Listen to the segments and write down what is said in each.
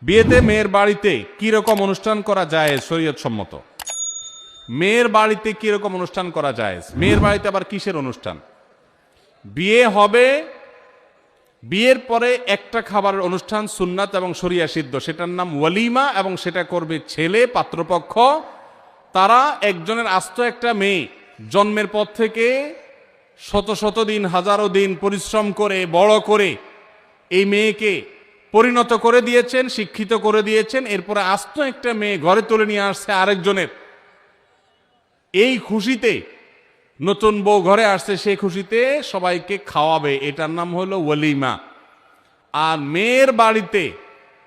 বিয়েতে মেয়ের বাড়িতে কি রকম অনুষ্ঠান করা যায় শরীয়ত সম্মত? মেয়ের বাড়িতে কি রকম অনুষ্ঠান করা যায়? মেয়ের বাড়িতে আবার কিসের অনুষ্ঠান? বিয়ে হবে, বিয়ের পরে একটা খাবারের অনুষ্ঠান সুন্নাত এবং শরিয়া সিদ্ধ, সেটার নাম ওয়ালিমা, এবং সেটা করবে ছেলে পাত্রপক্ষ। তারা একজনের আস্ত একটা মেয়ে জন্মের পর থেকে শত শত দিন, হাজারো দিন পরিশ্রম করে বড় করে এই মেয়েকে পরিণত করে দিয়েছেন, শিক্ষিত করে দিয়েছেন। এরপরে আস্ত একটা মেয়ে ঘরে তুলে নিয়ে আসছে আরেকজনের। এই খুশিতে, নতুন বউ ঘরে আসছে, সেই খুশিতে সবাইকে খাওয়াবে, এটার নাম হলো ওয়ালিমা। আর মেয়ের বাড়িতে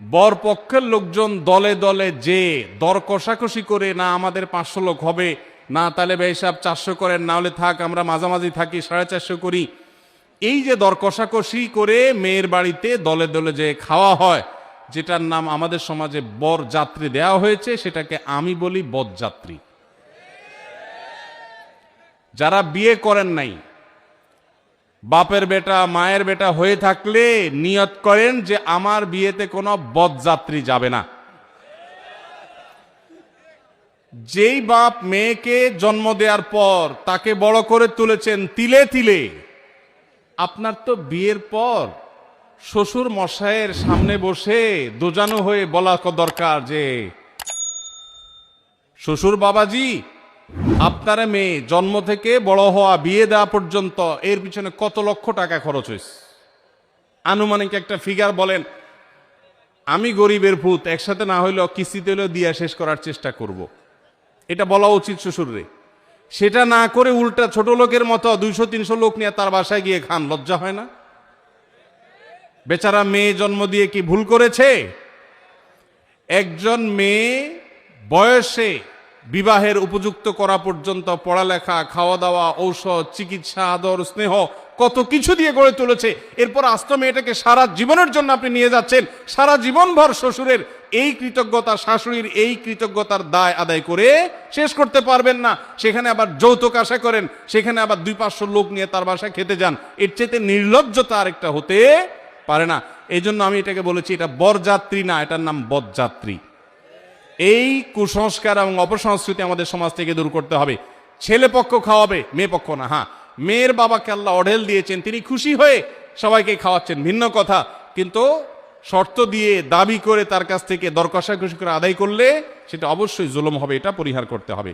বর পক্ষের লোকজন দলে দলে যে দর কষাকষি করে, না আমাদের 500 লোক হবে, না তাহলে ভাই সাহেব 400 করেন, না হলে থাক আমরা মাঝামাঝি থাকি 450 করি, এই যে দর কষাকষি করে মেয়ের বাড়িতে দলে দলে যে খাওয়া হয়, যেটার নাম আমাদের সমাজে বর যাত্রী দেওয়া হয়েছে, সেটাকে আমি বলি বরযাত্রী। যারা বিয়ে করেন নাই, বাপের বেটা মায়ের বেটা হয়ে থাকলে নিয়ত করেন যে আমার বিয়েতে কোনো বরযাত্রী যাবে না। যেই বাপ মেয়েকে জন্ম দেওয়ার পর তাকে বড় করে তুলেছেন তিলে তিলে, আপনার তো বিয়ের পর শ্বশুর মশাইয়ের সামনে বসে দোজানো হয়ে বলা দরকার যে শ্বশুর বাবাজি, আপনার মেয়ে জন্ম থেকে বড় হওয়া, বিয়ে দেওয়া পর্যন্ত এর পিছনে কত লক্ষ টাকা খরচ হয়েছে, আনুমানিক একটা ফিগার বলেন। আমি গরিবের ভূত, একসাথে না হইলেও কিস্তিতে হলেও দিয়া শেষ করার চেষ্টা করব, এটা বলা উচিত শ্বশুররে। সেটা না করে উল্টা ছোট লোকের মতো 200-300 লোক নিয়ে তার বাসায় গিয়ে খান, লজ্জা হয় না? বেচারা মেয়ে জন্ম দিয়ে কি ভুল করেছে? একজন মেয়ে বয়সে বিবাহের উপযুক্ত করা পর্যন্ত পড়ালেখা, খাওয়া দাওয়া, ঔষধ, চিকিৎসা, আদর, স্নেহ কত কিছু দিয়ে গড়ে তুলেছে। এরপর আস্ত মেয়েটাকে সারা জীবনের জন্য আপনি নিয়ে যাচ্ছেন, সারা জীবনভর শ্বশুরের এই কৃতজ্ঞতা, শাশুড়ির এই কৃতজ্ঞতার দায় আদায় করে শেষ করতে পারবেন না। সেখানে আবার যৌতুক আশা করেন, সেখানে আবার 200-500 লোক নিয়ে তার বাসায় খেতে যান। এর চাইতে নির্লজ্জতা আরেকটা হতে পারে না। এই জন্য আমি এটাকে বলেছি, এটা বরযাত্রী না, এটার নাম বরযাত্রী। এই কুসংস্কার এবং অপসংস্কৃতি আমাদের সমাজ থেকে দূর করতে হবে। ছেলে পক্ষ খাওয়াবে, মেয়ে পক্ষ না। হ্যাঁ, মেয়ের বাবাকে আল্লাহ অঢেল দিয়েছেন, তিনি খুশি হয়ে সবাইকে খাওয়াচ্ছেন, ভিন্ন কথা। কিন্তু শর্ত দিয়ে, দাবি করে তার কাছ থেকে দর কষাকষি করে আদায় করলে সেটা অবশ্যই জুলুম হবে, এটা পরিহার করতে হবে।